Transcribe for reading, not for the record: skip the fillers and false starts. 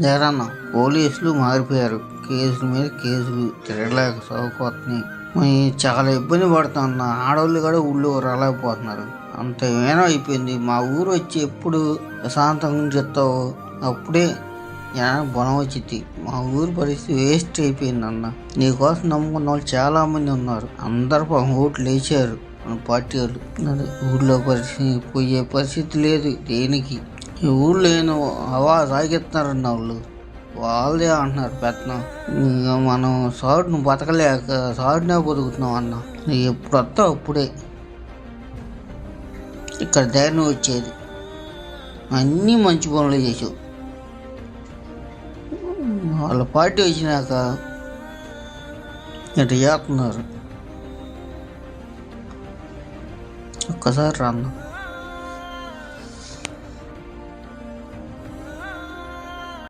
జగనన్న పోలీసులు మారిపోయారు, కేసుల మీద కేసులు తిరగలేక సాగుపోతున్నాయి. చాలా ఇబ్బంది పడుతున్న ఆడవాళ్ళు కూడా ఊళ్ళో రాలేకపోతున్నారు. అంత ఏమైనా అయిపోయింది. మా ఊరు వచ్చి ఎప్పుడు ప్రశాంతంగా చెప్తావు అప్పుడే బలం వచ్చింది. మా ఊరు పరిస్థితి వేస్ట్ అయిపోయింది అన్న. నీకోసం నమ్ముకున్న వాళ్ళు చాలా మంది ఉన్నారు. అందరు ఓట్లు వేసారు మన పార్టీ వాళ్ళు. ఊళ్ళో పోయే పరిస్థితి లేదు దేనికి. ఈ ఊళ్ళో ఏమో హవా సాగిస్తున్నారన్న వాళ్ళు వాళ్ళే అంటున్నారు పెత్తనం. మనం సాడును బతకలేక సాడునే బతుకుతున్నాం అన్న. ఎప్పుడు వస్తావు అప్పుడే ఇక్కడ ధైర్యం వచ్చేది. అన్నీ మంచి పనులు చేసావు. వాళ్ళ పార్టీ వచ్చినాక ఇట్లా చేస్తున్నారు. ఒక్కసారి రాన్న.